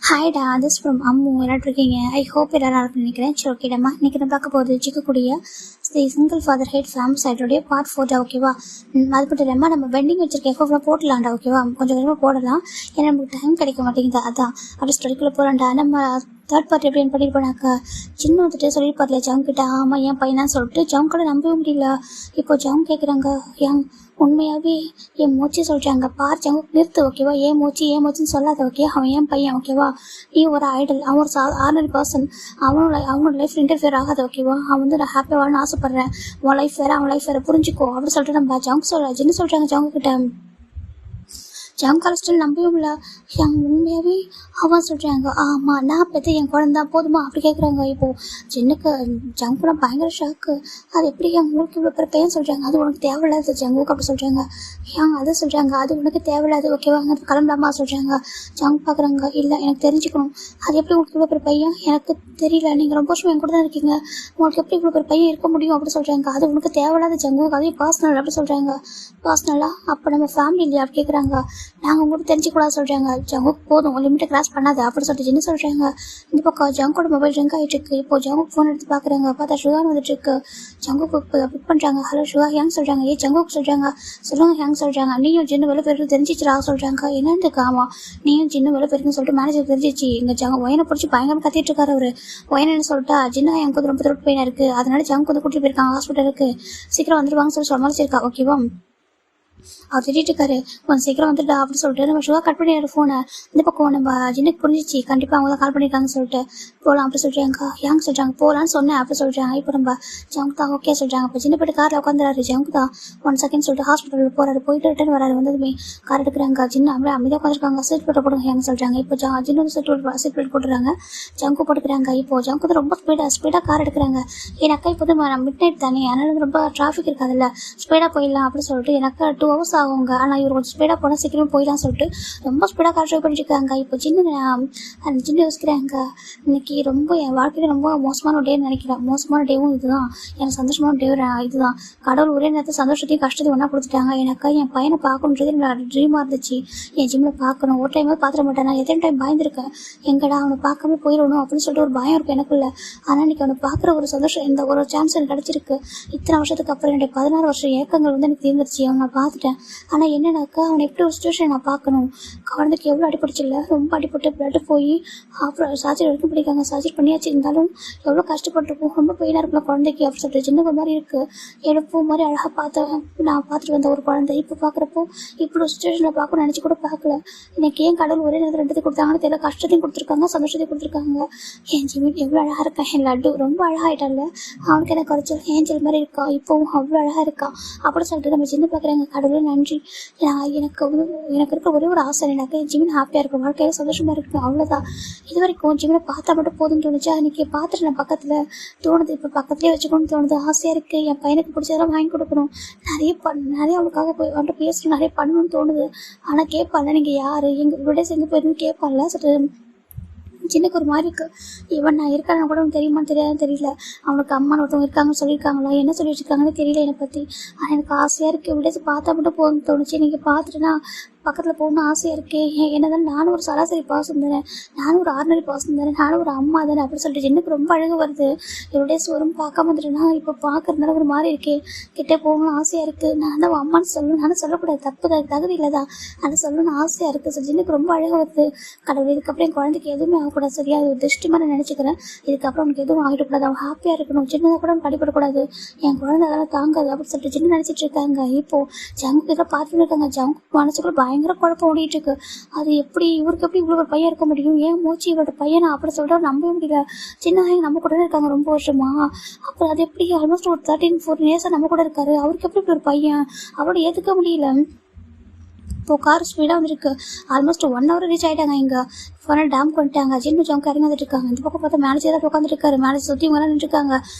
ஹாய்டா, this from Ammu. எல்லாரும் இருக்கீங்க? I hope எல்லாரும் இருக்குன்னு நினைக்கிறேன். சரி, ஓகேடாம்மா. இன்னைக்கு நான் பார்க்க போகிறது சிக்கக்கூடிய சிங்கிள் ஃபாதர் ஹெட் ஃபேமிலி சைடோடைய பார்ட் 4 ஓகேவா? அது மட்டும் இல்லாமல் நம்ம பெண்டிங் வச்சிருக்க எஃப்எஃப்லாம் போடலாம்டா, ஓகேவா? கொஞ்சம் கொஞ்சமாக போடலாம், ஏன்னா நமக்கு டைம் கிடைக்க மாட்டேங்குது. அதான் அப்படி ஸ்டடிக்குள்ளே போகலாம்டா. நம்ம தேர்ட் பார்ட்டி எப்படின்னு பண்ணிட்டு போனாக்கா சின்ன வந்துட்டு சொல்லியிருப்பார்ல ஜவுன் கிட்ட, ஆமாம் என் பையனான்னு சொல்லிட்டு ஜவுன் கூட நம்பவே முடியல. இப்போ ஜவுன் கேட்குறாங்க, ஏன் உண்மையாகவே என் மூச்சு சொல்கிறாங்க, பார் ஜவுன் நிறுத்து, ஓகேவா? ஏன் மூச்சுன்னு சொல்லாத, ஓகே? அவன் என் பையன், ஓகேவா? நீ ஒரு ஐடல், அவன் ஒரு ஆர்டினரி பர்சன், அவனோட லைஃப் இன்டர்ஃபியர் ஆகாது, ஓகேவா? அவன் வந்து நான் ஹாப்பியாக வாழணும்னு ஆசைப்பட்றேன், உன் லைஃப் வேறு அவன் லைஃப் வேறு, புரிஞ்சுக்கோ அப்படின்னு சொல்லிட்டு நம்ம ஜவுன் என்ன சொல்கிறாங்க ஜவுன் கிட்ட. ஜவுன் ஸ்டில் நம்பவும் இல்லை. என் உண்மையாகவே அவன் சொல்கிறாங்க, ஆமாம் நான் பெற்ற என் குழந்தை போதுமா அப்படி கேட்குறாங்க. இப்போது ஜென்னுக்கு ஜங்குலாம் பயங்கர ஷாக்கு. அது எப்படி என் உங்களுக்கு இவ்வளோ பேர் பையன் சொல்கிறாங்க, அது உனக்கு தேவையில்லாது ஜங்குக்கு அப்படி சொல்கிறாங்க. ஏன் அதை சொல்கிறாங்க, அது உனக்கு தேவையில்லாது, ஓகேவா? அங்கே கிளம்பலாமா சொல்கிறாங்க. ஜங் பார்க்குறாங்க, இல்லை எனக்கு தெரிஞ்சுக்கணும், அது எப்படி உங்களுக்கு இவ்வளோ பேர் பையன் எனக்கு தெரியல, நீங்கள் ரொம்ப வருஷம் என் கூட தான் இருக்கீங்க, உங்களுக்கு எப்படி இவ்வளோ பேர் பையன் இருக்க முடியும் அப்படி சொல்கிறாங்க. அது உனக்கு தேவையில்லாத ஜங்குக்கு, அதையும் பர்சனல் அப்படி சொல்கிறாங்க. பர்சனலாக அப்போ நம்ம ஃபேமிலி இல்லையா அப்படி கேட்குறாங்க. நாங்கள் உங்களுக்கு தெரிஞ்சுக்கூடாது சொல்கிறாங்க. ஜங்குக்கு போதும், லிமிட்டை கிராஸ் பண்ணாது அப்படி சொல்லிட்டு என்ன சொல்கிறாங்க. இந்த பக்கம் ஜங்கோட மொபைல் ரிங் ஆகிட்டு இருக்கு. இப்போ ஜங்குக்கு ஃபோன் எடுத்து பார்க்குறாங்க, பார்த்தா ஷுகான்னு வந்துட்டு இருக்கு. ஜங்குக்கு புக் பண்ணுறாங்க. ஹலோ ஷுகா, ஹேங் சொல்கிறாங்க. ஜங்குக்கு சொல்கிறாங்க, சொல்லுங்கள் ஹேங் சொல்கிறாங்க. நீயும் ஜின்னு வெளில போயிருக்கு தெரிஞ்சிச்சுரா சொல்கிறாங்க. என்னன்னு ஆமாம் நீயும் ஜின்னு வெளில போயிருக்குன்னு சொல்லிட்டு மேனேஜர் தெரிஞ்சிச்சு. எங்கள் ஜங்க ஒயனை பிடிச்சி பயங்கரமாக கத்திட்டு இருக்காரு அவர். ஒயனு சொல்லிட்டா ஜின்னா எனக்கு வந்து ரொம்ப தொட்டு பெயினாக இருக்குது, அதனால ஜங்கு வந்து கூட்டிட்டு போயிருக்காங்க ஹாஸ்பிட்டலுக்கு, சீக்கிரம் வந்துடுவாங்கன்னு சொல்லி சமாளிச்சிருக்கா, ஓகேவா? அவர் திட்டிட்டு இருக்காரு, கொஞ்சம் சீக்கிரம் வந்துட்டா அப்படின்னு சொல்லிட்டு நம்ம ஷுகா கட் பண்ணிடுற ஃபோனை. இந்த பக்கம் நம்ம ஜின்னுக்கு புரிஞ்சிச்சு, கண்டிப்பாக அவங்க தான் கால் பண்ணியிருக்காங்கன்னு சொல்லிட்டு போகலாம் அப்படி சொல்கிறாங்க. ஏங்க சொல்கிறாங்க, போகலான்னு சொன்னேன் அப்படி சொல்கிறாங்க. இப்போ நம்ம ஜங்கு தான் ஓகே சொல்கிறாங்க. இப்போ சின்ன போய்ட்டு காரில் உட்காந்துறாரு. ஜங்கு தான் 1 செகண்ட் சொல்லிட்டு ஹாஸ்பிட்டலில் போகிறாரு. போயிட்டு ரிட்டர்ன் வராரு. வந்ததுமே கார் எடுக்கிறாங்க. ஜின்னு அப்படியே அமைதியாக உட்காந்துருக்காங்க. சீட் பெல்ட் போடுங்க ஏங்க சொல்கிறாங்க. இப்போ ஜின்னு வந்து சீட் பெல்ட் போட்டுறாங்க. ஜங்கு போட்டுக்கிறாங்க. இப்போ ஜங்கு வந்து ரொம்ப ஸ்பீடாக கார் எடுக்கிறாங்க. என் அக்கா இப்போ மிட் நைட் தானே, அதனால வந்து ரொம்ப டிராஃபிக் இருக்காதுல்ல, ஸ்பீடாக போயிடலாம் அப்படின்னு சொல்லிட்டு எனக்கு 2 ஹவர்ஸ் ஆகுங்க, ஆனால் இவர் கொஞ்சம் ஸ்பீடாக போனால் சீக்கிரம் போயிடலாம் சொல்லிட்டு ரொம்ப ஸ்பீடாக கார் ட்ரைவ் பண்ணிட்டுருக்காங்க. இப்போ சின்ன யோசிக்கிறாங்க, இன்னைக்கு ரொம்ப என் வாழ்க்கையில் ரொம்ப மோசமான டேன்னு நினைக்கிறேன். மோசமான டேவும் இதுதான், எனக்கு சந்தோஷமான டே இதுதான். கடவுள் ஒரே நேரத்தில் சந்தோஷத்தையும் கஷ்டத்தையும் ஒன்றா கொடுத்துட்டாங்க. எனக்கு என் பையனை பார்க்கணுன்றது என்னோட ட்ரீமாக இருந்துச்சு. என் ஜிம்மில் பார்க்கணும், ஒரு டைம் பார்த்துட மாட்டேன். நான் எத்தனை டைம் பயந்துருக்கேன், எங்கடா அவனை பார்க்காம போயிடணும் அப்படின்னு சொல்லிட்டு ஒரு பயம் இருக்கும் எனக்குள்ள. ஆனால் இன்னைக்கு அவனை பார்க்குற ஒரு சந்தோஷம், இந்த ஒரு சான்ஸ் எனக்கு கிடச்சிருக்கு. இத்தனை வருஷத்துக்கு அப்புறம் என்னுடைய 16 வருஷம் ஏக்கங்கள் வந்து எனக்கு தீர்ந்துருச்சு. அவனை பார்த்துட்டேன். ஆனால் என்னன்னாக்கா அவனை எப்படி ஒரு சுச்சுவேஷன் நான் பார்க்கணும். குழந்தைக்கு எவ்வளோ அடிப்படிச்சில்ல, ரொம்ப அடிப்பட்டு பிளட்டு போய் அப்புறம் சர்ஜரி வரைக்கும் பிடிக்காங்க. சர்ஜரி பண்ணியாச்சு, இருந்தாலும் எவ்வளோ கஷ்டப்பட்டுருக்கும், ரொம்ப பெயினாக இருக்குல்ல குழந்தைக்கு அப்படி சொல்லிட்டு. சின்ன மாதிரி இருக்குது, எடுப்பு மாதிரி அழகாக நான் பார்த்துட்டு வந்த ஒரு குழந்தை இப்போ பார்க்குறப்போ இப்படி ஒரு சுச்சுவேஷனில் பார்க்கணும்னு நினச்சி கூட பார்க்கல. எனக்கு ஏன் கடவுள் ஒரே நேரத்தில் 2 கொடுத்தாங்கன்னு தெரியல. கஷ்டத்தையும் கொடுத்துருக்காங்க, சந்தோஷத்தையும் கொடுத்துருக்காங்க. என் ஜிமின் எவ்வளோ அழகாக இருக்கான், என் லட்டு ரொம்ப அழகாகிட்டால, அவனுக்கு எனக்கு குறைச்சல் ஏஞ்சல் மாதிரி இருக்கா, இப்போவும் அவ்வளோ அழகாக இருக்கா அப்படி சொல்லிட்டு நம்ம சின்ன பார்க்குறாங்க. கடவுளே நன்றி, எனக்கு இருக்க ஒரே ஒரு ஆசை, எனக்கு என் ஜிமின் ஹாப்பியாக இருக்கும், வாழ்க்கையில் சந்தோஷமாக இருக்கணும், அவ்வளோதான். இது வரைக்கும் ஜிமினை பார்த்தா மட்டும் போதும்னு தோணுச்சு. அன்றைக்கி பார்த்துட்டு நான் பக்கத்தில் தோணுது, இப்போ பக்கத்துலேயே வச்சுக்கணும்னு தோணுது. ஆசையாக இருக்குது, என் பையனுக்கு பிடிச்சதெல்லாம் வாங்கி கொடுக்கணும், நிறைய அவனுக்காக போய் அவன்கிட்ட பேசணும், நிறைய பண்ணணும்னு தோணுது. ஆனால் கேட்பான்ல, நீங்கள் யார், எங்கள் விட சேர்ந்து போயிருந்துன்னு கேட்பான்ல. சரி சின்னக்கு ஒரு மாதிரி இருக்கு, இவன் நான் இருக்கான்னு கூட தெரியுமான்னு தெரியாதுன்னு தெரியல. அவனுக்கு அம்மான்னு ஒருத்தவங்க இருக்காங்கன்னு சொல்லியிருக்காங்களா, என்ன சொல்லி வச்சுருக்காங்கன்னு தெரியல என்னை பற்றி. ஆனால் எனக்கு ஆசையாக இருக்குது, விட பார்த்தா மட்டும் போகணும்னு தோணுச்சு. நீங்கள் பார்த்துட்டுனா பக்கத்தில் போகணும்னு ஆசையாக இருக்குது. என்னதான் நானும் ஒரு சராசரி பாசம் தானே, நானும் ஒரு ஆர்டினரி பாசம் தானே, நானும் ஒரு அம்மா தானே அப்படி சொல்லிட்டு எனக்கு ரொம்ப அழகு வருது. என்னுடைய வரும் பார்க்காம வந்துட்டுனா இப்போ பார்க்குறதுனால ஒரு மாதிரி இருக்கே, கிட்டே போகணும்னு ஆசையாக இருக்குது. நான் தான் அம்மான்னு சொல்லணும், நானும் சொல்லக்கூடாது, தப்பு தகுதி இல்லை தான், ஆனால் சொல்லணும்னு ஆசையாக இருக்குது. சரி எனக்கு ரொம்ப அழகாக வருது. கடவுள் இதுக்கப்புறம் என் குழந்தைக்கு எதுவுமே ஆகக்கூடாது, சரியா? அது ஒரு திருஷ்டி மாதிரி நினச்சிக்கிறேன். இதுக்கப்புறம் அவனுக்கு எதுவும் ஆகிடக்கூடாது, அவன் ஹாப்பியாக இருக்கணும், சின்னதாக கூட படிப்படக்கூடாது, என் குழந்தை அதெல்லாம் தாங்காது அப்படின்னு சொல்லிட்டு சின்ன நினச்சிட்டு இருக்காங்க. இப்போது ஜங்கு இதை பார்த்துட்டு இருக்காங்க. ஜங்கு மனசுக்குள்ள பயங்கர குழப்பம் ஓடிட்டு இருக்கு. அது எப்படி இவருக்கு எப்படி இவ்வளோ ஒரு பையன் இருக்க முடியும், ஏன் மூச்சு இவரோட பையனை அப்படி சொல்லிட்டு நம்பவே முடியல. சின்ன நம்ம கூட இருக்காங்க ரொம்ப வருஷமா, அப்புறம் அது எப்படி ஆல்மோஸ்ட் ஒரு 13-14 இயர்ஸாக நம்ம கூட இருக்காரு, அவருக்கு எப்படி இப்படி ஒரு பையன் அவரோட ஏற்றுக்க முடியல. இப்போது கார் ஸ்பீடாக வந்துருக்கு, ஆல்மோஸ்ட் 1 hour ரீச் ஆகிட்டாங்க. இங்கே ஃபோனால் டேம்க்கு வந்துட்டாங்க. ஜின்னு ஜங்கு இறங்கி வந்துட்டு இருக்காங்க. இந்த பக்கம் பார்த்தா மேனேஜர் தான் உட்காந்துருக்காரு. மேனேஜர் சுற்றி இவங்க நின்றுருக்காங்க.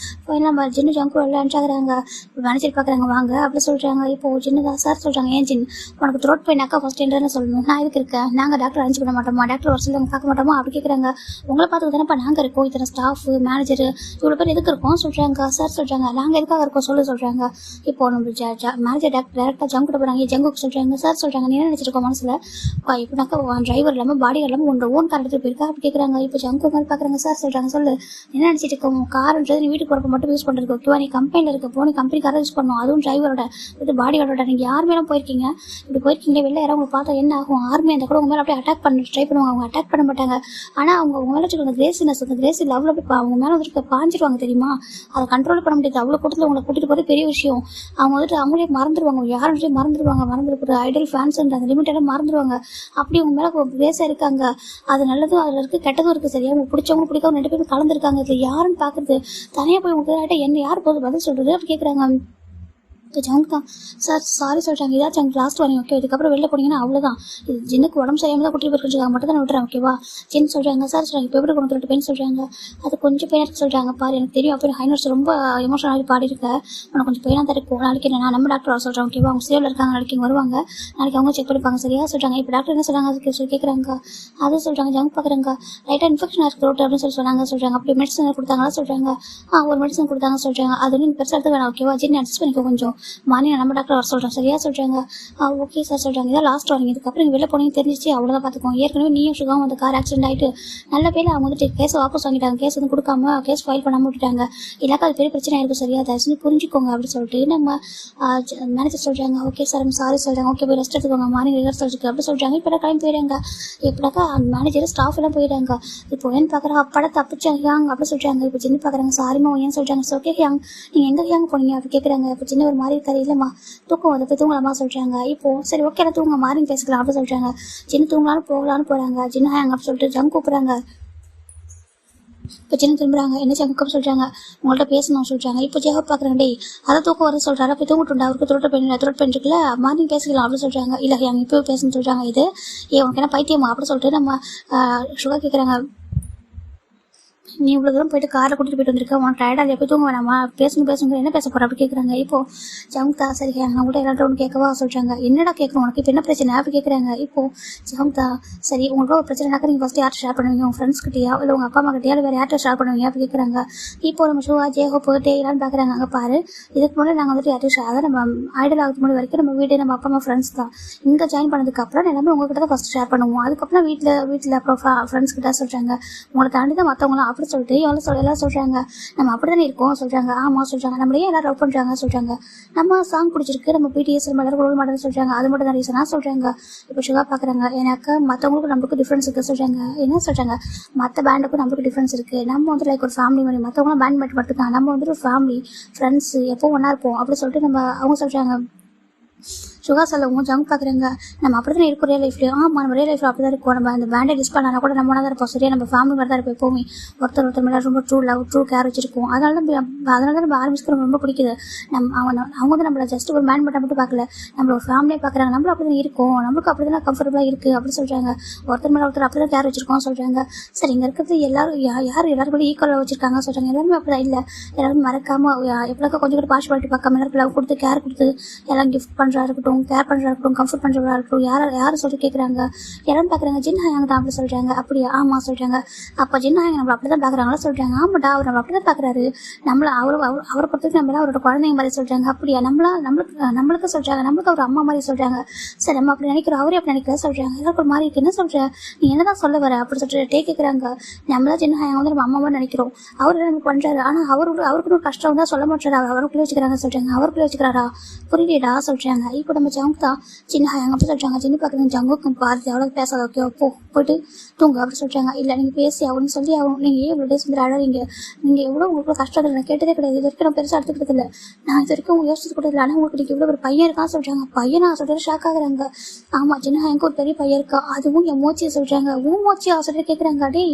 ஃபைனலாக நம்ம ஜின்னு ஜங்கு லன்ச் ஆகுறாங்க. இப்போ மேனேஜர் பார்க்குறாங்க, வாங்க அப்படி சொல்கிறாங்க. இப்போது ஜின்னு தான் சார் சொல்கிறாங்க, ஏன் ஜின் உனக்கு த்ரோட் பெயினாக்கா ஃபஸ்ட் என்ன சொல்லணும், நான் இதுக்கு இருக்கேன், நாங்கள் டாக்டர் அரேஞ்ச் பண்ண மாட்டோமா, டாக்டர் ஒரு சில பார்க்க மாட்டோமா அப்படி கேட்குறாங்க. உங்களை பார்த்துக்கு தானேப்பா நாங்கள் இருக்கோம், இத்தனை ஸ்டாஃப் மேனேஜர் இவ்வளோ பேர் எதுக்கு இருக்கோம் சொல்கிறாங்க. சார் சொல்கிறாங்க, நாங்கள் எதுக்காக இருக்கோம் சொல்கிறாங்க. இப்போ நம்ம மேனேஜர் டேரக்டாக ஜங்கு கிட்ட போகிறாங்க. ஜங்குக்கு சொல்கிறாங்க, சார் சொல்கிறாங்க, நீ என்ன நினைச்சிருக்கோம் மனசுல இப்படினாக்கா டிரைவர் இல்லாமல் பாடி இல்லாமல் உன்னோட ஓன் கார் எடுத்துட்டு போயிருக்கா அப்படி கேட்குறாங்க. இப்போ ஜங்கு மாதிரி பார்க்குறாங்க. சார் சொல்கிறாங்க சொல்லு என்ன நினச்சிட்டு இருக்கோம் கார்ன்றது நீ வீட்டுக்கு போகிறப்ப மட்டும் யூஸ் பண்ணுறது ஓகேவா, நீ கம்பெனியில் இருக்கப்போ நீ கம்பெனி காரை யூஸ் பண்ணணும், அதுவும் டிரைவரோட இது பாடி கார்டோட. நீங்கள் யார் மேலே போயிருக்கீங்க இப்படி போயிருக்கீங்க வெளில யாரும் அவங்க பார்த்தா என்ன ஆகும், ஆர்மி அந்த கூட உங்க மேலே அப்படியே அட்டாக் பண்ண ட்ரை பண்ணுவாங்க. அவங்க அட்டாக் பண்ண மாட்டாங்க, ஆனால் அவங்க உங்க மேலே வச்சுருக்க கிரேசினஸ் அந்த கிரேஸ் லெவலில் அப்படி அவங்க மேலே வந்துட்டு பாஞ்சிருவாங்க தெரியுமா, அதை கண்ட்ரோல் பண்ண முடியாது. அவ்வளோ கூட்டத்தில் உங்களை கூட்டிட்டு போகிறது பெரிய விஷயம். அவங்க வந்துட்டு அவங்களே மறந்துடுவாங்க, யாருன்றே மறந்துருப்பாங்க ஐடல் ஃபேன்ஸ் அந்த லிமிட்டெல்லாம் மறந்துடுவாங்க. அப்படி உங்க மேலே கிரேஸாக இருக்காங்க, அது நல்லதும் அதில் இருக்குது கெட்டதும் இருக்குது சரியா. உங்களுக்கு பிடிச்சவங்க பிடிக்காம 2 பேரும் கலந்துருக்காங்க. இது யாருன்னு பார்க்குறது தனியாக போய் உங்களுக்கு என்ன யார் போது பதில் சொல்கிறது அப்படி கேட்குறாங்க. ஜங்க் தான் சார் சாரி சொல்கிறாங்க. இதாச்சும் எனக்கு லாஸ்ட் வாங்க ஓகே, இதுக்கப்புறம் வெளில போனீங்கன்னா அவ்வளோதான். இது ஜின்னுக்கு உடம்பு சரியாமல் தான் கூட்டிட்டு போயிருக்காங்க மட்டும் தான் விட்டுறேன் ஓகேவா. ஜின் சொல்கிறாங்க சார் சொல்கிறாங்க இப்போ எப்படி கொண்டு பெயின் சொல்கிறாங்க. அது கொஞ்சம் பெயின் இருக்கு சொல்கிறாங்க. பாரு எனக்கு தெரியும் அப்போ ஹைனர்ஸ் ரொம்ப எமோஷனலாக பாடிருக்கேன், உனக்கு கொஞ்சம் பெயினாக தான் இருக்கும். நாளைக்கு நான் நம்ம டாக்டர் சொல்கிறேன் ஓகேவா, அவங்க சேவில் இருக்காங்க, நாளைக்கு இங்கே வருவாங்க, நாளைக்கு அவங்க செக் பண்ணிப்பாங்க சரியா சொல்கிறாங்க. இப்போ டாக்டர் என்ன சொல்கிறாங்க அதுக்கு சொல்லி கேட்குறாங்க. அது சொல்கிறாங்க ஜங்க் பார்க்குறாங்க லைட்டாக இன்ஃபெக்ஷன் இருக்கு ரோட்டு அப்படின்னு சொல்கிறாங்க. அப்படி மெடிசன் கொடுத்தாங்களா சொல்கிறாங்க. ஒரு மெடிசன் கொடுத்தாங்க சொல்கிறாங்க. அது வந்து பெருசாக எடுத்து வேணாம் ஓகேவா, ஜின் அட்ஜஸ்ட் பண்ணிக்கோ கொஞ்சம் மார்னிங் நம்ம டாக்டர் வர சொல்கிறேன் சரியா சொல்கிறாங்க. ஓகே சார் சொல்கிறாங்க. இதான் லாஸ்ட் வாங்க, இதுக்கப்புறம் வெளில போனீங்க தெரிஞ்சிச்சு அவ்வளோதான் பார்த்துக்கோங்க. ஏற்கனவே நீயும் சுகாவும் அந்த கார் ஆக்சிடென்ட் ஆகிட்டு நல்ல பேர் அவங்க வந்துட்டு கேஸை வாபஸ் வாங்கிட்டாங்க, கேஸ் வந்து கொடுக்காம கேஸ் ஃபைல் பண்ணாமல் விட்டுட்டாங்க. இல்லைக்கா அது பெரிய பிரச்சனை ஆயிருக்கும் சரியா, அதை செஞ்சு புரிஞ்சுக்கோங்க அப்படின்னு சொல்லிட்டு நம்ம மேனேஜர் சொல்கிறாங்க. ஓகே சார் சாரி சொல்கிறாங்க. ஓகே போய் ரெஸ்ட் எடுத்துக்கோங்க மார்னிங் ரிஹர்சல் இருக்குது அப்படி சொல்கிறாங்க. இப்போ கிளம்பி போயிடுறாங்க. எப்படாக்கா அந்த மேனேஜர் ஸ்டாஃப் எல்லாம் போயிடுறாங்க. இப்போ ஏன்னு பார்க்குறாங்க அப்பட தப்பிச்சாங்க அப்படி சொல்கிறாங்க. இப்போ சின்ன பார்க்குறாங்க சாரிமா ஏன்னு சொல்கிறாங்க. ஓகே ஹியாங் நீங்கள் எங்கே ஹியாங் போனீங்க அப்படி கேட்குறாங்க. இப்போ சின்ன ஒரு மாதிரி இருக்காரு. இல்லைம்மா தூக்கம் வந்து போய் தூங்கலாமா சொல்கிறாங்க. இப்போ சரி ஓகே எல்லாம் தூங்க மார்னிங் பேசிக்கலாம் அப்படி சொல்கிறாங்க. சின்ன தூங்கலான்னு போகிறாங்க. சின்ன ஹேங் அப்படி சொல்லிட்டு ஜங்க் கூப்பிட்றாங்க. இப்போ சின்ன திரும்புறாங்க. என்ன ஜங்கம் சொல்கிறாங்க உங்கள்கிட்ட பேசணும் சொல்கிறாங்க. இப்போ ஜெகப் பார்க்குறேன் டே அதை தூக்கம் வர சொல்கிறாரு. அப்போ தூங்கிட்டுண்டா அவருக்கு த்ரோட் பண்ணிருக்குல்ல மார்னிங் பேசிக்கலாம் அப்படின்னு சொல்கிறாங்க. இல்லை எங்கள் இப்போ பேசணும்னு சொல்கிறாங்க. இது உனக்கு என்ன பைத்தியமா அப்படின்னு சொல்லிட்டு நம்ம சுகர் கேட்குறாங்க. நீ இவ்வளோ தூரம் போயிட்டு காரை கூட்டிட்டு போயிட்டு வந்திருக்க, உனக்கு டயர்டாக போய் தூங்க வேணாமா பேசணும் என்ன பேச போகிற அப்படி கேட்குறாங்க. இப்போ ஜம்தா சரி நான் கூட எல்லாரும் ஒன்று கேட்கவா சொல்கிறாங்க. என்னடா கேட்கணும் உனக்கு இப்போ என்ன பிரச்சனை அப்படி கேட்குறாங்க. இப்போ ஜம்தா சரி உங்களுக்கு ஒரு பிரச்சனைனாக்கா நீங்கள் ஃபஸ்ட்டு யார்ட்ட ஷேர் பண்ணுவீங்க, உங்கள் ஃப்ரெண்ட்ஸ் கிட்டயா இல்லை உங்கள் அப்பா அம்மா கிட்டயா இல்லை வேறு யார்ட்ட ஷேர் பண்ணுவீங்க அப்படி கேட்குறாங்க. இப்போ நம்ம ஷூவா ஜேஹோ போயிட்டே எல்லான்னு பார்க்குறாங்க. அங்கே பாரு இதுக்கு முன்னாடி நாங்கள் வந்துட்டு யார்ட்டும் ஷேர் அதாவது நம்ம ஐடல் ஆகுது முன்னாடி வரைக்கும் நம்ம வீடு நம்ம அப்பா அம்மா ஃப்ரெண்ட்ஸ் தான். இங்கே ஜாயின் பண்ணதுக்கப்புறம் எல்லாமே உங்ககிட்ட தான் ஃபஸ்ட் ஷேர் பண்ணுவோம், அதுக்கப்புறம் வீட்டில் அப்புறம் ஃப்ரெண்ட்ஸ் கிட்ட சொல்கிறாங்க. உங்களை தாண்டி தான் மற்றவங்களாம் அப்படி சொல்லிட்டு எல்லாம் சொல்கிறாங்க. நம்ம அப்படி தானே இருக்கோம் சொல்கிறாங்க. ஆமாம் சொல்கிறாங்க. நம்மளையே எல்லாரும் லவ் பண்ணுறாங்க சொல்கிறாங்க. நம்ம சாங் பிடிச்சிருக்கு நம்ம பிடிஎஸ் எல்லாரும் ரோல் மாடல் சொல்கிறாங்க. அது மட்டும் தான் ரீசனாக சொல்கிறாங்க. இப்போ சுகா பார்க்குறாங்க. எனக்கு மற்றவங்களுக்கும் நம்மளுக்கு டிஃப்ரென்ஸ் இருக்குது சொல்கிறாங்க. என்ன சொல்கிறாங்க மற்ற பேண்டுக்கும் நம்மளுக்கு டிஃப்ரென்ஸ் இருக்குது. நம்ம வந்து லைக் ஒரு ஃபேமிலி மாதிரி, மற்றவங்களாம் பேண்ட் மட்டும் தான், நம்ம வந்துட்டு ஒரு ஃபேமிலி ஃப்ரெண்ட்ஸ் எப்போ ஒன்றா இருப்போம் அப்படி சொல்லிட்டு நம்ம அவங்க சொல்கிறாங்க. சுகா சொல்லவும் ஜங்க் பார்க்குறாங்க. நம்ம அப்படி தான் இருக்கும் ரியல் லைஃப்லையும். நம்ம ரியல் லைஃப்பில் அப்படி தான் இருக்கும். நம்ம அந்த பேண்டை டிஸ் பண்ணால் கூட நம்ம தான் இருப்போம் சரியா, நம்ம ஃபேமிலி மாதிரி தான் இருப்போம் எப்போவுமே. ஒருத்தர் மேலே ரொம்ப ட்ரூ லவ் ட்ரூ கேர் வச்சிருக்கோம். அதனால தான் நம்ம ஆரம்பிச்சுக்கு ரொம்ப பிடிக்குது. அவங்க வந்து நம்மளை ஜஸ்ட் ஒரு பேண்ட் மட்டும் பார்க்கல, நம்மள ஒரு ஃபேமிலியாக பார்க்குறாங்க. நம்மளும் அப்படி தான் இருக்கும், நம்மளுக்கு அப்படி தான் கம்ஃபர்டபுளாக இருக்குது அப்படி சொல்கிறாங்க. ஒருத்தர் மேலே ஒருத்தர் அப்படி தான் கேர் வச்சிருக்கோம் சொல்கிறாங்க. சரி இங்கே இருக்கிறது எல்லாரும் கூட ஈக்குவலாக வச்சிருக்காங்க சொல்கிறாங்க. எல்லாருமே அப்படி தான் இல்லை, எல்லாரும் மறக்காமல் எப்படிக்கா கொஞ்சம் கூட பார்ஷியாலிட்டி பார்க்காம எல்லாருக்கும் லவ் கொடுத்து கேர் கொடுத்து எல்லாம் கிஃப்ட் பண்ணுறா இருக்கட்டும், கேர் பண்ணுறா இருக்கட்டும், கம்ஃபர்ட் பண்ணுறதா இருக்கட்டும், யாரும் சொல்லி கேட்குறாங்க. யாரும் பார்க்குறாங்க. ஜின் ஹாங் தான் அப்படி சொல்கிறாங்க. அப்படியா ஆமாம் சொல்கிறாங்க. அப்போ ஜின் ஹாங் நம்மளை அப்படி தான் பார்க்குறாங்களா சொல்கிறாங்க. ஆமாடா அவர் நம்ம அப்படி தான் பார்க்குறாரு, நம்மளை அவரை பொறுத்தவரைக்கும் நம்மள அவரோட குழந்தைங்க மாதிரி சொல்கிறாங்க. அப்படியா நம்மளுக்கு சொல்கிறாங்க, நம்மளுக்கு அவர் அம்மா மாதிரி சொல்கிறாங்க. சரி நம்ம அப்படி நினைக்கிறோம், அவரே அப்படி நினைக்கிறா சொல்கிறாங்க. எல்லாருக்கும் ஒரு மாதிரி இருக்கு, என்ன சொல்கிற நீ என்ன தான் சொல்ல வர அப்படி சொல்லிட்டு கேட்குறாங்க. நம்மளா ஜின் ஹாங் வந்து நம்ம அம்மா மாதிரி நினைக்கிறோம், அவர் நம்ம பண்ணுறாரு. ஆனால் அவருக்கு ஒரு கஷ்டம் தான் சொல்ல மாட்டாரா, அவருக்குள்ளே வச்சுக்கிறாங்க சொல்கிறாங்க. அவருக்குள்ளே வச்சுக்கிறாரா புரியலடா சொல்கிறாங்க. இப்போ நம்ம ஜங்க் தான் சின்ன ஹாங் அப்படி சொல்கிறாங்க. சின்ன பார்க்குறது ஜங்குக்கும் பார்த்து அவ்வளோ பேசாத ஓகே போயிட்டு தூங்க அப்படி சொல்கிறாங்க. இல்லை நீங்கள் பேசி ஆகணும்னு சொல்லி நீங்கள் இவ்வளோ டேஸ் வந்து அழறீங்க, நீங்கள் எவ்வளோ உங்களுக்கு கஷ்டம் நான் கேட்டதே கிடையாது, இது வரைக்கும் நான் பெருசாக எடுத்துக்கிறது இல்லை, நான் இது வரைக்கும் உங்களுக்கு யோசிச்சு கூட இல்லை. ஆனால் உங்களுக்கு நீங்கள் இவ்வளோ ஒரு பையன் இருக்கான்னு சொல்கிறாங்க. பையனா சொல்லிட்டு ஷாக் ஆகுறாங்க. ஆமாம் சின்ன ஹாங்க்கு ஒரு பெரிய பையன் இருக்கா, அதுவும் என் மூச்சியை சொல்கிறாங்க. மூச்சியா சொல்லிட்டு கேட்குறாங்க. டே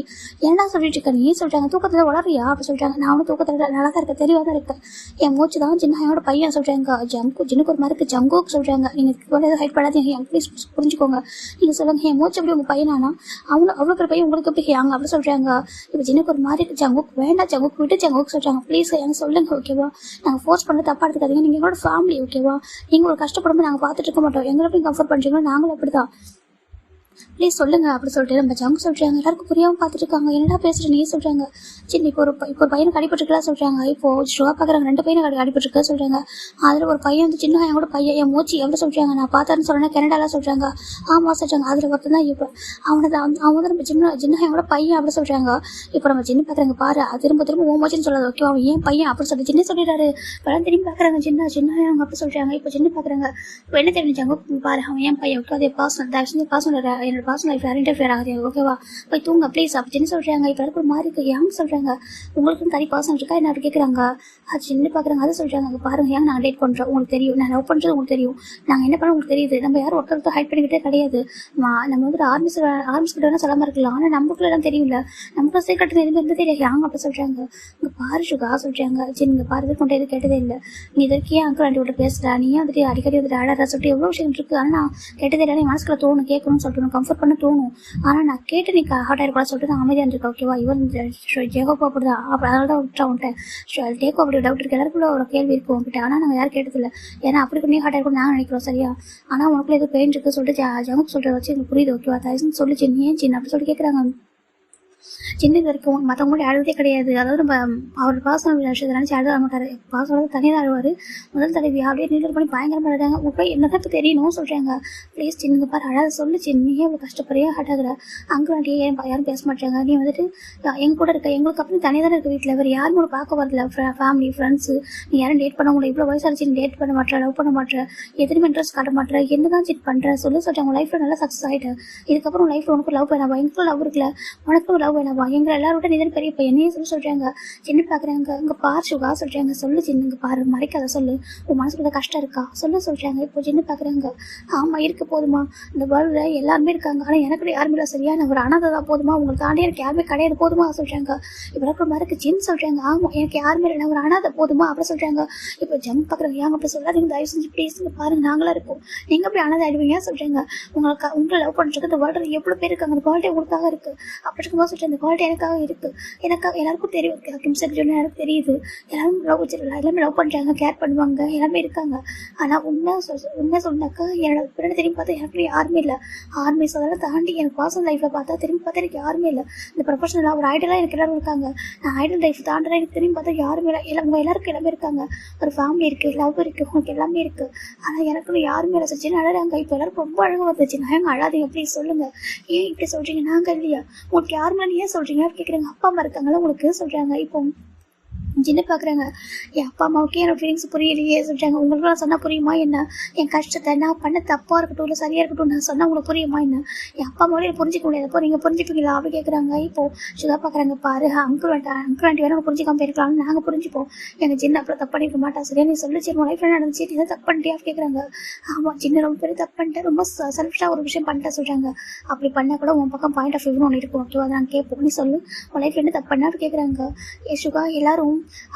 என்னடா சொல்லிட்டு இருக்க நீ சொல்கிறாங்க. தூக்கத்தில் வளரியா அப்படி சொல்கிறாங்க. நான் ஒன்றும் தூக்கத்தில் நல்லா தான் இருக்கேன், தெளிவாக தான் இருக்கேன், என் மூச்சு தான் சின்ன ஹாங்கோட பையன் சொல்கிறாங்க. ஜின்னுக்கு ஒரு மாதிரி இருக்குது ஜங்குக்கு சொல்கிறாங்க. நீங்கள் ஹைட் பண்ணாதீங்க ப்ளீஸ் புரிஞ்சுக்கோங்க, நீங்கள் சொல்லுங்கள் என் மூச்சு எப்படி உங்கள் பையனானா அவ்வளோ பெரிய பையன் உங்களுக்கு எப்படி ஹியாங்க அப்படி சொல்கிறாங்க. இப்போ ஜின்னுக்கு ஒரு மாதிரி ஜங்குக்கு வேண்டாம், ஜங்குக்கு விட்டு ஜங்குக்கு சொல்கிறாங்க. ப்ளீஸ் எனக்கு சொல்லுங்கள் ஓகேவா, நாங்கள் ஃபோர்ஸ் பண்ண தப்பாக எடுத்துக்காதீங்க, நீங்கள் எங்களோட ஃபேமிலி ஓகேவா, நீங்கள் ஒரு கஷ்டப்படும்போது நாங்கள் பார்த்துட்டு இருக்க மாட்டோம், எங்களை எப்படி கம்ஃபர்ட் பண்ணுறீங்களோ நாங்களும் அப்படி தான். ப்ளீஸ் சொல்லுங்க அப்படி சொல்லிட்டு நம்ம ஜங்கு சொல்றாங்க. எல்லாருக்கும் புரியாம பார்த்துட்டு இருக்காங்க. என்னடா பேசுற நீ சொல்றாங்க. சரி இப்போ ஒரு பையனுக்கு அடிபட்டுருக்கா சொல்றாங்க. இப்போ ஷோவா பாக்குறாங்க 2 பையனுக்கு அடிபட்டுருக்கா சொல்றாங்க. அதுல ஒரு பையன் வந்து சின்ன என் கூட பையன் என் மூச்சு எப்படி சொல்றாங்க. நான் பார்த்தேன்னு சொல்றேன் கனடால சொல்றாங்க. ஆமா சொல்றாங்க. அதுல ஒருத்தன் தான் இப்போ அவன் வந்து நம்ம சின்ன என் கூட பையன் அப்படி சொல்றாங்க. இப்போ நம்ம சின்ன பாக்குறாங்க பாரு திரும்ப ஓ மூச்சுன்னு சொல்லாது ஓகே அவன் ஏன் பையன் அப்படி சொல்லி சின்ன சொல்லிடுறாரு. இப்பெல்லாம் திரும்பி பாக்குறாங்க சின்ன அவங்க அப்படி சொல்றாங்க. இப்போ சின்ன பாக்குறாங்க. இப்போ என்ன தெரிஞ்சாங்க பாரு அவன் ஏன் பையன் ஓகே அதே பாசம் என்னோட பாசம் லைஃப் யாரும் இன்டர்ஃபியர் ஆகுது ஓகேவா போய் தூங்க ப்ளீஸ் அப்படி சின்ன சொல்றாங்க. இப்போ ஒரு மாதிரி இருக்கு ஏங்க சொல்றாங்க. உங்களுக்கும் தனி பாசம் இருக்கா என்ன கேட்குறாங்க. அது சின்ன பாக்குறாங்க. அதை சொல்றாங்க அங்கே பாருங்க ஏன் நாங்கள் டேட் பண்றோம் உங்களுக்கு தெரியும் நான் லவ் பண்றது உங்களுக்கு தெரியும் நாங்கள் என்ன பண்ண உங்களுக்கு தெரியுது. நம்ம யாரும் ஒருத்தர் ஹைட் பண்ணிக்கிட்டே கிடையாது. நம்ம வந்து ஆர்மிஸ் கிட்ட வேணா சொல்லாம இருக்கலாம் ஆனால் நமக்குள்ள எல்லாம் தெரியல நமக்கு சீக்கிரம் எதுவுமே இருந்து தெரியாது யாங்க அப்படி சொல்றாங்க. இங்க பாரு சுகா சொல்றாங்க. சரி நீங்க பாரு கொண்டு எதுவும் கேட்டதே இல்லை நீ இதற்கே அங்கிள் ஆண்டி விட்டு பேசுறா நீ வந்துட்டு அடிக்கடி வந்துட்டு அழகா சொல்லிட்டு எவ்வளவு விஷயம் இருக்கு. ஆனால் நான் கேட்டதே இல்லை என் மனசுக்குள்ள தோணும் கேட்கணும்னு சொல்லிட்டு கம்ஃபர்ட் பண்ண தோணும். ஆனால் நான் கேட்டு நீ ஹார்ட் ஆயிருக்கூட சொல்லிட்டு நான் அமைதியாக இருந்திருக்கேன் ஓகேவா. இவன் ஜெகோப்பா அப்படிதான் அதனால தான் விட்டுறேன் டேக்கோ அப்படி டவுட் இருக்கு எல்லாருக்குள்ள ஒரு கேள்வி இருக்கு உங்ககிட்ட. ஆனால் நாங்கள் யாரும் கேட்டதில்லை ஏன்னா அப்படி பண்ணி ஹார்ட் ஆயிருக்கும் நாங்கள் நினைக்கிறோம் சரியா. ஆனால் உனக்குள்ள எதுவும் பெயின் இருக்கு சொல்லிட்டு ஜெகோப் சொல்றத வச்சு எனக்கு புரியுது ஓகேவா தயவுன்னு சொல்லி சின்ன ஏன் சின்ன அப்படி சொல்லி கேட்குறாங்க. சின்ன வரைக்கும் மற்றவங்க அழுதே கிடையாது. அதாவது நம்ம அவர் பாசம் விஷயத்தை நினைச்சு அழுத மாட்டாரு. பாசம் தனியாக அழுவார். முதல் தலைவி அப்படியே நீண்டர் பண்ணி பயங்கரமாக அழுதாங்க. உங்க என்னதான் இப்போ தெரியணும் சொல்றாங்க. ப்ளீஸ் சின்ன பாரு அழாத சொல்லு சின்னையே அவ்வளோ கஷ்டப்படியா ஹார்ட் ஆகுற அங்கிள் ஆண்டியே யாரும் பேச மாட்டாங்க. நீ வந்துட்டு எங்க கூட இருக்க எங்களுக்கு அப்படி தனியாக தான் இருக்க வீட்டில் வேறு யாரும் கூட பார்க்க வரல ஃபேமிலி ஃப்ரெண்ட்ஸு நீ யாரும் டேட் பண்ண உங்களை இவ்வளோ வயசாச்சு நீ டேட் பண்ண மாட்டேற லவ் பண்ண மாட்டேற எதுவுமே இன்ட்ரெஸ்ட் காட்ட மாட்டேற என்னதான் சீட் பண்ணுற சொல்லிட்டு உங்க லைஃப்ல நல்லா சக்ஸஸ் ஆகிட்டு இதுக்கப்புறம் லைஃப்ல உனக்கு லவ் வேணாவா எங்களுக்கும் லவ் இருக்குல்ல உனக்கும் லவ் வேணாவா எங்க எல்லாரோட நீ பெரிய பையனே சொல்றாங்க. சின்ன பாக்குறாங்க இங்க பாரு சுகா சொல்றாங்க. சொல்லு சின்ன பாரு மறைக்காத சொல்லு உன் மனசுக்குள்ள கஷ்டம் இருக்கா சொல்றாங்க. இப்போ சின்ன பாக்குறாங்க. ஆமா இருக்கு போதுமா இந்த வேர்ல்டுல எல்லாருமே இருக்காங்க ஆனா எனக்கு யாருமே இல்லை சரியா நான் ஒரு அனாதை தான் போதுமா உங்களுக்கு தாண்டி எனக்கு யாருமே கிடையாது போதுமா சொல்றாங்க. இப்போ மாதிரி சின்ன சொல்றாங்க. ஆமா எனக்கு யாருமே இல்லை நான் ஒரு அனாதை போதுமா அப்படி சொல்றாங்க. இப்போ ஜம் பாக்குறாங்க ஏங்க அப்படி சொல்லாதீங்க தயவு செஞ்சு பேசுங்க பாருங்க நாங்களா இருப்போம் நீங்க அப்படி அனாதை ஆயிடுவீங்க சொல்றாங்க. உங்களை லவ் பண்றதுக்கு இந்த வேர்ல்டுல எவ்வளவு பேர் இருக்காங்க அந்த குவாலிட்டி உங்களுக்காக இருக்கு அப்படி இருக்கும்போது சொல்றேன் இந்த குவாலிட்டி எனக்காக இருக்கு எனக்கு எல்லாருக்கும் தெரியும் கிம்சன் ஜோன் எனக்கு தெரியுது எல்லாரும் லவ் வச்சிருக்கலாம் எல்லாமே லவ் பண்ணுறாங்க கேர் பண்ணுவாங்க எல்லாமே இருக்காங்க. ஆனால் உண்மை சொன்னாக்கா என்னோட பிறகு திரும்பி பார்த்தா எனக்கு யாருமே இல்லை. ஆர்மிஸ் அதெல்லாம் தாண்டி எனக்கு பர்சனல் லைஃப்பில் பார்த்தா திரும்பி பார்த்தா எனக்கு யாருமே இல்லை. இந்த ப்ரொஃபஷனலாக ஒரு ஐடலாக எனக்கு எல்லாரும் இருக்காங்க. நான் ஐடல் லைஃப் தாண்டினா எனக்கு திரும்பி பார்த்தா யாருமே இல்லை. உங்கள் எல்லாருக்கும் எல்லாமே இருக்காங்க. ஒரு ஃபேமிலி இருக்குது லவ் இருக்குது உங்களுக்கு எல்லாமே இருக்குது. ஆனால் எனக்குன்னு யாருமே இல்லை சச்சின் அழகாங்க. இப்போ எல்லாருக்கும் ரொம்ப அழகாக வந்துச்சு நான் எங்க அழாதீங்க ப்ளீஸ் சொல்லுங்கள் ஏன் இப்படி சொல்கிறீங்க நாங்கள் இல்லையா உங்களுக்கு யாருமே ஏன் சொல்கிறீங்க கேட்குறீங்க. அப்பா அம்மா இருக்காங்களா உங்களுக்கு சொல்றாங்க. இப்போ சின்ன பாக்குறாங்க என் அப்பா அம்மாவுக்கே என்னோட ஃபீலிங்ஸ் புரியலையே சொல்றாங்க. உங்களுக்கு நான் சொன்னா புரியுமா என்ன என் கஷ்டத்தை நான் பண்ண தப்பா இருக்கட்டும் இல்லை சரியா இருக்கட்டும் நான் சொன்னா உங்களுக்கு புரியுமா என்ன என் அப்பா அம்மாவோட புரிஞ்சிக்க முடியாது அப்போ நீங்க புரிஞ்சுப்பீங்களா அப்படி கேட்குறாங்க. இப்போ சுதா பாக்குறாங்க பாரு அங்கிள் ஆண்டி வேணா புரிஞ்சிக்காம போயிருக்கலாம் நாங்கள் புரிஞ்சுப்போம் எங்க சின்ன அப்புறம் தப்பு பண்ணிக்க மாட்டா சரியா நீ சொல்லி சரி உன் லைஃப்ல நடந்துச்சு நீ தப்பு பண்ணிட்டியா கேட்குறாங்க. ஆமா சின்ன ரொம்ப பெரிய தப்பு பண்ணிட்டேன் ரொம்ப செல்ஃபிஷா ஒரு விஷயம் பண்ணிட்டேன் சொல்றாங்க. அப்படி பண்ணா கூட உன் பக்கம் பாயிண்ட் ஆஃப் வியூன்னு ஒன்று இருக்கும் ஓகேவா நான் கேட்போம் நீ சொல்லு உன் லைஃப்ல என்ன தப்பு பண்ணா கேட்குறாங்க. சுகா எல்லாரும்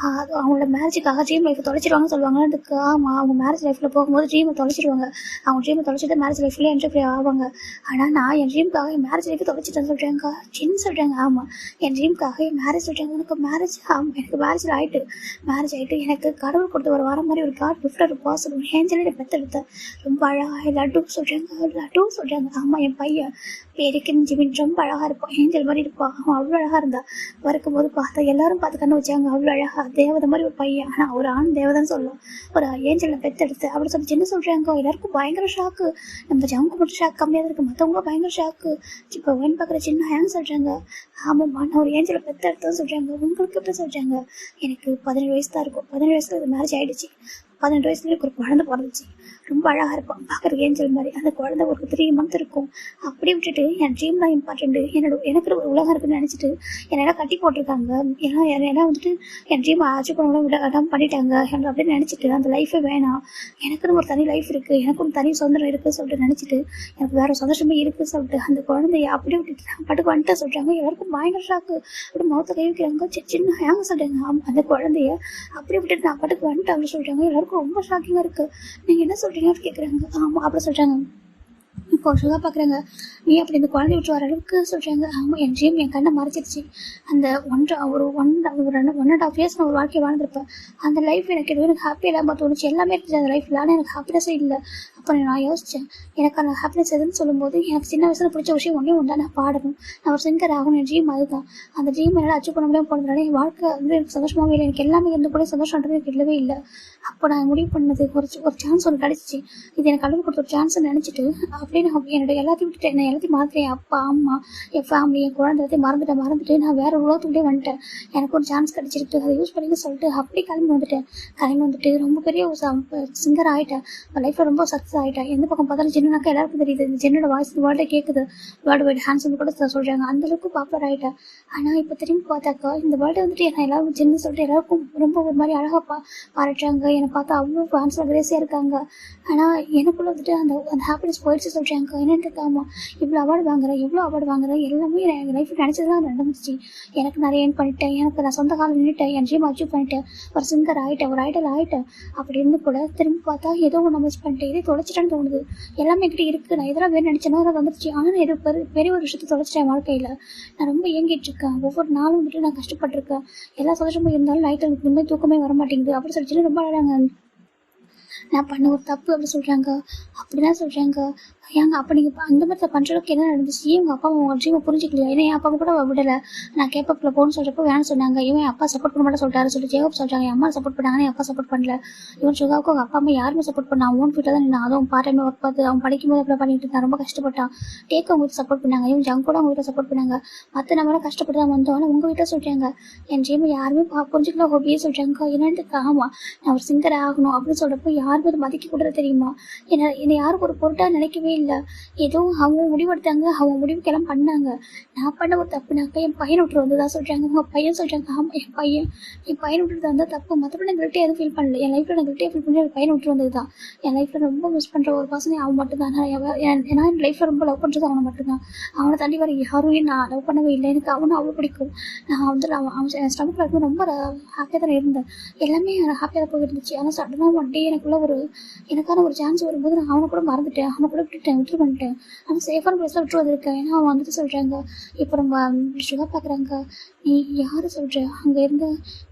அவங்களோட மேரேஜுக்காக ட்ரீம் லைஃப் தொலைச்சிருவாங்கன்னு சொல்லுவாங்க. அதுக்கு ஆமாம் அவங்க மேரேஜ் லைஃப்பில் போகும்போது ட்ரீமை தொலைச்சிருவாங்க. அவங்க ட்ரீமை தொலைச்சிட்டு மேரேஜ் லைஃப்லேயே என்ட்ரி ஆவாங்க. ஆனால் நான் என் ட்ரீமுக்காக என் மேரேஜ் லைஃப் தொலைச்சிட்டேன்னு சொல்கிறாங்க. சின்ன சொல்கிறாங்க. ஆமாம் என் ட்ரீமுக்காக என் மேரேஜ் சொல்கிறாங்க. எனக்கு மேரேஜ் எனக்கு மேரேஜ் ஆகிட்டு எனக்கு கடவுள் கொடுத்து ஒரு வர மாதிரி ஒரு காட் கிஃப்ட் ஒரு பாசம் ஏஞ்சலே பெற்றெடுத்தேன் ரொம்ப அழகாக லட்டு சொல்கிறாங்க. ஆமாம் என் பையன் பேருக்கு ஜிமின் ரொம்ப அழகாக இருப்பான் ஏஞ்சல் மாதிரி இருப்பான் அவன் அவ்வளோ அழகாக இருந்தா வரும்போது பார்த்தா எல்லாரும் பார்த்து கண்ணு வச்சாங்க அவ்வளோ அழகாக தேவதை மாதிரி ஒரு பையன் ஆனால் ஒரு ஆண் தேவதைன்னு சொல்லலாம் ஒரு ஏஞ்சலை பெற்றெடுத்து அப்படி சொல்லி சின்ன சொல்கிறாங்க. எல்லாருக்கும் பயங்கர ஷாக்கு நம்ம ஜவுக்கு மட்டும் ஷாக் கம்மியாக இருக்குது மற்றவங்களும் பயங்கர ஷாக்கு. இப்போ வேணும் பார்க்குற சின்ன ஹேங் சொல்கிறாங்க. ஆமாம்மா நான் ஒரு ஏஞ்சலை பெற்றெடுத்தேன்னு சொல்கிறாங்க. உங்களுக்கு எப்படி சொல்கிறாங்க எனக்கு 17 வயசு தான் இருக்கும் 17 வயசுல மேரேஜ் ஆகிடுச்சு 18 வயசுல எனக்கு ஒரு குழந்தை பிறந்துச்சு ரொம்ப அழகாக இருப்பான் பார்க்குறதுக்கு ஏஞ்சல் மாதிரி அந்த குழந்தை ஒரு 3 months இருக்கும். அப்படி விட்டுட்டு என் ட்ரீம் தான் இம்பார்ட்டன்ட்டு எனக்கு ஒரு உலகம் இருக்குன்னு நினச்சிட்டு என்னெல்லாம் கட்டி போட்டிருக்காங்க ஏன்னா வந்துட்டு என் ட்ரீம் அச்சீவ் பண்ண பண்ணிட்டாங்க எனக்கு அப்படின்னு நினச்சிட்டு அந்த லைஃபே வேணாம் எனக்குன்னு ஒரு தனி லைஃப் இருக்குது எனக்குன்னு தனி சுதந்திரம் இருக்குது சொல்லிட்டு நினச்சிட்டு எனக்கு வேறு சந்தோஷமே இருக்குது சொல்லிட்டு அந்த குழந்தைய அப்படியே விட்டுட்டு நான் பாட்டுக்கு வந்துட்டு சொல்கிறாங்க. எல்லாருக்கும் பயங்கர ஷாக்கு அப்படி முகத்தை கை வைக்கிறாங்க சின்ன ஹேங்க சொல்கிறாங்க. அந்த குழந்தைய அப்படியே விட்டுட்டு நான் பாட்டுக்கு வந்துட்டு அப்படின்னு சொல்கிறாங்க. எல்லாருக்கும் ரொம்ப ஷாக்கிங்காக இருக்குது நீங்கள் என்ன சொல்கிறீங்க கேட்குறாங்க. ஆமாம் அப்படி சொல்கிறாங்க. இப்போ சுகா பார்க்குறாங்க நீ அப்படி இந்த குழந்தை விட்டு வர அளவுக்கு சொல்கிறாங்க. ஆமாம் என் ட்ரீம் என் கண்ணை மறைச்சிருச்சு அந்த ஒன் அண்ட் ஆஃப் இயர்ஸ் நான் ஒரு வாழ்க்கையை வாழ்ந்துருப்பேன் அந்த லைஃப் எனக்கு எதுவும் எனக்கு ஹாப்பியாக இல்லாமல் தோணுச்சு எல்லாமே இருந்துச்சு அந்த லைஃப்பில் ஆனால் எனக்கு ஹாப்பினஸே இல்லை. அப்புறம் நான் யோசித்தேன், எனக்கு அந்த ஹாப்பினஸ் எதுன்னு சொல்லும்போது எனக்கு சின்ன வயசில் பிடிச்ச விஷயம் ஒன்றே ஒன்று தான், நான் பாடணும், நான் ஒரு சிங்கர் ஆகணும். என் ட்ரீம் அதுதான். அந்த ட்ரீம் என்னால் அச்சீவ் பண்ண முடியாமல் போனதுனால என் வாழ்க்கை வந்து எனக்கு சந்தோஷமாகவே இல்லை. எனக்கு எல்லாமே இருந்து கூட சந்தோஷம்ன்றது எனக்கு இல்லவே இல்லை. அப்போ நான் முடிவு பண்ணது, ஒரு சான்ஸ் ஒன்று கிடச்சிச்சு, இது எனக்கு கடவுள் கொடுத்த ஒரு சான்ஸ்ன்னு நினச்சிட்டு அப்படியே நான் என்னோட எல்லாத்தையும் விட்டுட்டேன். நான் எல்லாத்தையும் மறந்துட்டேன். என் அப்பா அம்மா, என் ஃபேமிலி, என் குழந்தை எல்லாத்தையும் மறந்துட்டு நான் வேறு உலகத்துக்குள்ளே வந்துட்டேன். எனக்கு ஒரு சான்ஸ் கிடச்சிருக்கு, அதை யூஸ் பண்ணிக்க சொல்லிட்டு அப்படியே கிளம்பி வந்துட்டு ரொம்ப பெரிய ஒரு சிங்கர் ஆகிட்டேன். லைஃப்பில் ரொம்ப சக்ஸஸ் ஆகிட்டேன். எந்த பக்கம் பார்த்தாலும் ஜின்னுனாக்கா எல்லாருக்கும் தெரியுது. ஜின்னோட வாய்ஸ் வேர்ல்டே கேட்குது. வேர்ல்டு வைட் ஹேண்ட்ஸ்னு கூட சொல்கிறாங்க. அந்தளவுக்கு பாப்புலர் ஆகிட்டேன். ஆனால் இப்போ திரும்பி பார்த்தாக்கா இந்த வேர்ல்டு வந்துட்டு என்ன எல்லாரும் ஜின்னு சொல்லிட்டு எல்லாருக்கும் ரொம்ப ஒரு மாதிரி அழகாக பாராட்டுறாங்க. என்னை பார்த்தா அவ்வளோ ஃபேன்ஸ் கிரேஸியாக இருக்காங்க. ஆனால் எனக்குள்ளே வந்துட்டு அந்த ஹாப்பினஸ் போயிடுச்சு சொல்கிறாங்க. என்னென்னு இருக்காமா எவ்வளோ அவார்டு வாங்குறேன் எல்லாமே என் லைஃப்பில் நினச்சதுலாம் நடந்துச்சு. எனக்கு நிறைய ஏர்ன் பண்ணிட்டேன். எனக்கு நான் சொந்த காலம் நின்றுட்டேன். என் ட்ரீம் அச்சீவ் பண்ணிட்டேன். ஒரு சிங்கர் ஆகிட்டேன், ஒரு ஐடல் ஆகிட்டேன். அப்படி இருந்து கூட திரும்பி பார்த்தா ஏதோ ஒன்று மிஸ் பண்ணிட்டேன். இதே தொலைச்சிட்டேன்னு தோணுது. எல்லாமே என்கிட்ட இருக்குது. நான் இதெல்லாம் வேறு நினச்சேன்னா அதை வந்துடுச்சு. ஆனால் ஏதோ பெரிய ஒரு விஷயத்தை தொலைச்சிட்டேன் வாழ்க்கையில். நான் ரொம்ப இயங்கிட்டு இருக்கேன். ஒவ்வொரு நாளும் வந்துட்டு நான் கஷ்டப்பட்டிருக்கேன். எல்லா சந்தோஷமும் இருந்தாலும் நைட்டு எனக்கு இனிமேல் தூக்கமே வர மாட்டேங்குது அப்படி சொல்லிட்டு ரொம்ப அழகாங்க. நான் பண்ண ஒரு தப்பு அப்படி சொல்கிறாங்க. அப்படிதான் சொல்கிறாங்க. ஏங்க அப்போ நீங்கள் அந்த மாதிரி பண்ணுறதுக்கு என்ன நடந்துச்சு? உங்கள் அப்பா உங்கள் ட்ரீமை புரிஞ்சிக்கலையா? ஏன்னா என் அப்பா கூட விடலை. நான் கேப்பப்பில் போகணும்னு சொல்கிறப்போ வேணும்னு சொன்னாங்க. இவன் அப்பா சப்போர்ட் பண்ண மாட்டேன் சொல்லிட்டாரு சொல்லி ஜெயப் சொல்கிறாங்க. என் அம்மா சப்போர்ட் பண்ணாங்கன்னா என் அப்பா சப்போர்ட் பண்ணல. இவன் சுகாவுக்கு அவங்க அப்பா அம்மா யாருமே சப்போர்ட் பண்ணா. அவன் வீட்டில் தான் நான் அதுவும் பார்ட் டைம் ஒர்க் பார்த்து அவன் படிக்கும்போது அப்படி பண்ணிட்டு இருந்தான். ரொம்ப கஷ்டப்பட்டான். டேக் அவங்க வீட்டில் சப்போர்ட் பண்ணாங்க. இவன் ஜங் கூட அவங்க வீட்டில் சப்போர்ட் பண்ணாங்க. மற்ற நம்மளாம் கஷ்டப்பட்டு தான் வந்தோம். ஆனால் உங்கள் வீட்டில் சொல்கிறாங்க என் ட்ரீமை யாருமே புரிஞ்சிக்கல. ஹோபியே சொல்கிறாங்க. என்னென்னு ஆமாம் நான் ஒரு சிங்கர் ஆகணும் அப்படின்னு சொல்கிறப்போ யாருமே அதை மதிக்க கூட தெரியுமா? என்னை யாரும் ஒரு பொருட்டாக நினைக்கவே இல்லை. ஏதோ அவங்க முடிவெடுத்தாங்க, அவங்க முடிவுக்கெல்லாம் பண்ணாங்க. நான் பண்ண ஒரு தப்புனாக்கா என் பையனை விட்டு வந்ததா சொல்கிறாங்க. உங்கள் பையன் சொல்கிறாங்க. ஆமாம் என் பையனை விட்டுட்டு வந்தால் தப்பு. மற்றபடி நான் கிட்டே எதுவும் ஃபீல் பண்ணல. என் லைஃப்பில் நான் கிட்டே ஃபீல் பண்ணி என் பையனை விட்டு வந்தது தான். என் லைஃப்பில் ரொம்ப மிஸ் பண்ணுற ஒரு பர்சனே அவன் மட்டும்தான். ஏன்னா என் லைஃப்பில் ரொம்ப லவ் பண்ணுறது அவனை மட்டும்தான். அவனை தாண்டி வர யாரும் நான் லவ் பண்ணவே இல்லை. எனக்கு அவனை அவ்வளோ பிடிக்கும். நான் வந்து அவன் என் ஸ்டமக்கில் இருக்கும்போது ரொம்ப ஹாப்பியாக தான் இருந்தேன். எல்லாமே ஹாப்பியாக தான் போய் இருந்துச்சு. ஆனால் சடனாக ஒன் டே எனக்குள்ள எனக்கான ஒரு சான்ஸ் வரும்போது நான் அவனை கூட மறந்துட்டேன். அவனை கூட விட்டு பண்ணிட்டேன். ஆனால் சேஃபான பிளேஸில் விட்டு வந்திருக்கேன். ஏன்னா அவன் வந்துட்டு சொல்கிறாங்க, இப்போ நம்ம சுகா பார்க்குறாங்க, நீ யார் சொல்கிற அங்கே இருந்த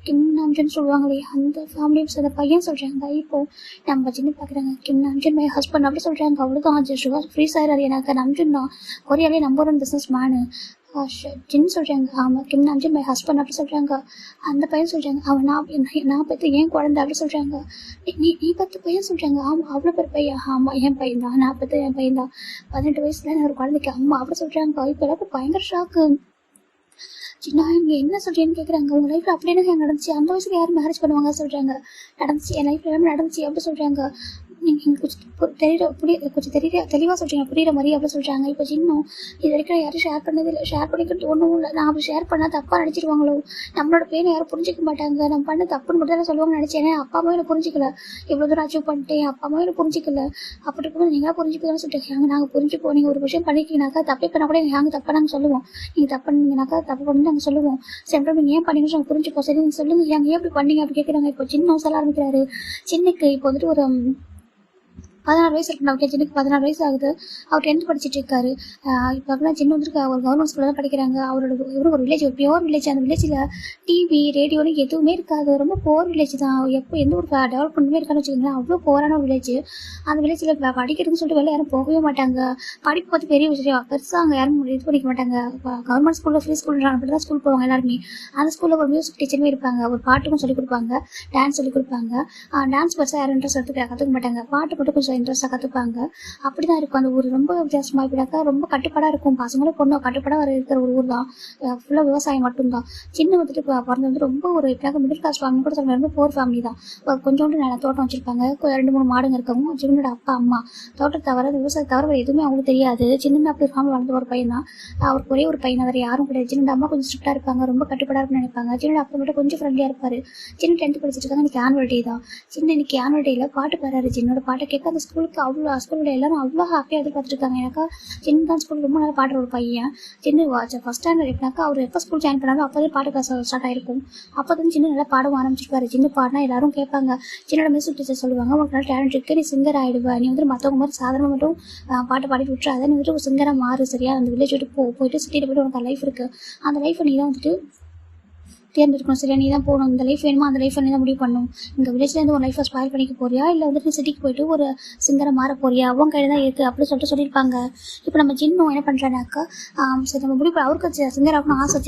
கிம் நாம்ஜன் சொல்லுவாங்களே அந்த ஃபேமிலியும் அந்த பையன் சொல்கிறாங்க. இப்போது நம்ம சின்ன பார்க்குறாங்க கிம் நாம்ஜன் மை ஹஸ்பண்ட் அப்படி சொல்கிறாங்க. அவ்வளோதான் சுகா ஃப்ரீஸ் ஆகிறாரு. எனக்கு நம்ஜன் தான் கொரியாலே நம்பர் 1 பிஸ்னஸ் மேனு ஜின்னு சொல்கிறாங்க. ஆமாம் கிம் நாம்ஜன் மை ஹஸ்பண்ட் அப்படி சொல்கிறாங்க. அந்த பையன் சொல்கிறாங்க அவன் நான் பார்த்து ஏன் குழந்தை அப்படி சொல்கிறாங்க. நீ பார்த்து பையன் சொல்கிறாங்க. ஆமாம் அவ்வளோ பேர் பையன். ஆமாம் என் பையன் தான். நான் பார்த்து என் பையன் தான். 18 வயசுல நான் ஒரு குழந்தைக்கு அம்மா அப்படி சொல்கிறாங்க. இப்போ எல்லாருக்கும் பயங்கர ஷாக்கு. நான் இங்கே என்ன சொல்கிறேன்னு கேட்குறாங்க. உங்கள் லைஃப்பில் அப்படி என்ன நடந்துச்சு? அந்த வயசுக்கு யாரும் மேரேஜ் பண்ணுவாங்க சொல்கிறாங்க. நடந்துச்சு என் லைஃப்பில் எல்லாமே நடந்துச்சு அப்படி சொல்கிறாங்க. நீங்கள் எங்களுக்கு கொஞ்சம் தெளிவாக சொல்கிறீங்க புரியுற மாதிரி அப்படி சொல்கிறாங்க. இப்போ சின்னம் இது வரைக்கும் யாரும் ஷேர் பண்ணது இல்லை. ஷேர் பண்ணிக்கிட்டு ஒன்றும் இல்லை. நான் அப்படி ஷேர் பண்ணால் தப்பாக நினச்சிருவாங்களோ, நம்மளோட பேரை யாரும் புரிஞ்சிக்க மாட்டாங்க, நம்ம பண்ண தப்புன்னு மட்டும் தான் சொல்லுவாங்கன்னு நினச்சேன். அப்பா அம்மா என்ன புரிஞ்சிக்கல. இவ்வளோ தூரம் அச்சீவ் பண்ணிட்டேன். அப்பா அம்மா என்ன புரிஞ்சிக்கல. அப்படி இருக்கும்போது நீங்கள் புரிஞ்சுக்கலாம்னு சொல்லிட்டு நாங்கள் புரிஞ்சுப்போம். நீங்கள் ஒரு விஷயம் பண்ணிக்கினாக்கா தப்பே பண்ணால் கூட நாங்கள் தப்பாக நாங்கள் சொல்லுவோம். நீங்கள் தப்பு பண்ணீங்கன்னாக்கா தப்பு பண்ணி நாங்கள் சொல்லுவோம். சென்ட்ரல் நீங்கள் ஏன் பண்ணீங்கன்னு நாங்கள் புரிஞ்சுப்போம். சரி நீங்கள் சொல்லுங்கள் ஏன் எப்படி பண்ணீங்க அப்படி கேட்குறாங்க. இப்போ சின்ன சொல்ல ஆரம்பிக்கிறாரு. சின்னக்கு இப்போ வந்துட்டு ஒரு 16 வயசு இருக்கு. ஓகே சின்னக்கு 16 வயசு ஆகுது. அவர் 10th படிச்சுட்டு இருக்காரு. இப்போ சின்ன வந்துருக்கு ஒரு கவர்மெண்ட் ஸ்கூலில் தான் படிக்கிறாங்க. அவரோட ஒரு வில்லேஜ், ஒரு பியோர் வில்லேஜ். அந்த வில்லேஜில் டிவி ரேடியோன்னு எதுவுமே இருக்காது. ரொம்ப போர் வில்லேஜ் தான். எப்போ எந்த ஒரு டெவலப்மெண்ட்டுமே இருக்கான்னு வச்சுக்கோங்களேன். அவ்வளோ போரான ஒரு வில்லேஜ். அந்த வில்லேஜில் படிக்கிறதுன்னு சொல்லிட்டு வெளில யாரும் போகவே மாட்டாங்க. படிப்பு பார்த்து பெரிய விஷயம் பெருசாக அங்கே யாரும் இது பண்ணிக்க மாட்டாங்க. கவர்மெண்ட் ஸ்கூலில் ஃப்ரீ ஸ்கூல் அப்படி தான் ஸ்கூல் போவாங்க எல்லாருமே. அந்த ஸ்கூலில் ஒரு மியூசிக் டீச்சருமே இருப்பாங்க. ஒரு பாட்டுக்கும் சொல்லிக் கொடுப்பாங்க, டான்ஸ் சொல்லிக் கொடுப்பாங்க. டான்ஸ் பெருசாக யாரும் இன்ட்ரெஸ்ட் கற்றுக்க மாட்டாங்க. பாட்டு மட்டும் கொஞ்சம் இன்ட்ரெஸ்ட்டாக கற்றுப்பாங்க. அப்படி தான் இருக்கும் அந்த ஊர். ரொம்ப வித்தியாசமாக இப்படினாக்கா ரொம்ப கட்டுப்பாடாக இருக்கும். பசங்களும் பொண்ணும் கட்டுப்பாடாக இருக்கிற ஒரு ஊர் தான். ஃபுல்லாக விவசாயம் மட்டும்தான். சின்ன வந்துட்டு பிறந்து வந்து ரொம்ப ஒரு இப்படினாக்கா மிடில் கிளாஸ் ஃபேமிலி கூட சொல்ல ரொம்ப போர் ஃபேமிலி தான். கொஞ்சோண்டு நல்ல தோட்டம் வச்சுருப்பாங்க. 2-3 மாடுங்க இருக்கவும் சின்னோட அப்பா அம்மா தோட்டம் தவிர விவசாயம் தவிர எதுவுமே அவங்களுக்கு தெரியாது. சின்ன அப்படி ஃபேமிலி வளர்ந்து ஒரு பையன் தான். அவருக்கு ஒரே ஒரு பையன், வேறு யாரும் கிடையாது. சின்ன அம்மா கொஞ்சம் ஸ்ட்ரிக்டாக இருப்பாங்க, ரொம்ப கட்டுப்பாடாக இருக்குன்னு நினைப்பாங்க. சின்ன அப்பா மட்டும் கொஞ்சம் ஃப்ரெண்ட்லியாக இருப்பார். சின்ன 10th படிச்சுட்டு இருக்காங்க. இன்னைக்கு ஆனுவல் டே தான். சின்ன இன்னைக்கு ஆனுவல் டேயில் பாட்டு பாடுறாரு. சின்னோட பாட்டை கேட்க அந்த ஸ்கூலுக்கு அவ்வளோ ஸ்கூலோட எல்லாரும் அவ்வளோ ஹாப்பியாக எதிர்பார்த்துருக்காங்க. எனக்கா சின்ன தான் ஸ்கூல் ரொம்ப நல்லா பாடுற ஒரு பையன். சின்ன ஃபஸ்ட் ஸ்டாண்டர்ட் எப்படினாக்கா அவர் எப்போ ஸ்கூல் ஜாயின் பண்ணாலும் அப்போதே பாட்டு கிளாஸ் ஸ்டார்ட் ஆகிருக்கும். அப்போ தான் சின்ன நல்லா பாடவும் ஆரம்பிச்சிருப்பாரு. சின்ன பாடினா எல்லாரும் கேட்பாங்க. சின்னோட மியூசிக் டீச்சர் சொல்லுவாங்க, உனக்கு நல்லா டேலண்ட் இருக்கு, நீ சிங்கர் ஆகிடுவா, நீ வந்து மற்றவங்க மாதிரி சாதாரண மட்டும் பாட்டு பாடிட்டு விட்டுரு, நீ வந்துட்டு ஒரு சிங்கராக மாறு சரியா, அந்த வில்லேஜ் விட்டு போயிட்டு சிட்டியில் போய்ட்டு உனக்கு லைஃப் இருக்குது, அந்த லைஃப்பை நீ தான் வந்துட்டு தேர்ந்தெடுக்கணும். சரியா, நீ தான் போகணும். இந்த லைஃப் வேணுமா அந்த லைஃப் நீ தான் முடிவு பண்ணணும். இங்கே வில்லேஜ்லேருந்து ஒரு லைஃப்பை ஸ்பாயில் பண்ணிக்க போறியா, இல்லை வந்துட்டு சிட்டிக்கு போயிட்டு ஒரு சிங்கரை மாற போறியா, அவன் கையில் தான் இருக்குது அப்படின்னு சொல்லிட்டு சொல்லியிருப்பாங்க. இப்போ நம்ம ஜின்னும் என்ன பண்ணுறானாக்கா, சரி நம்ம முடிவு அவருக்கு சிங்கர் ஆகணும் ஆசை.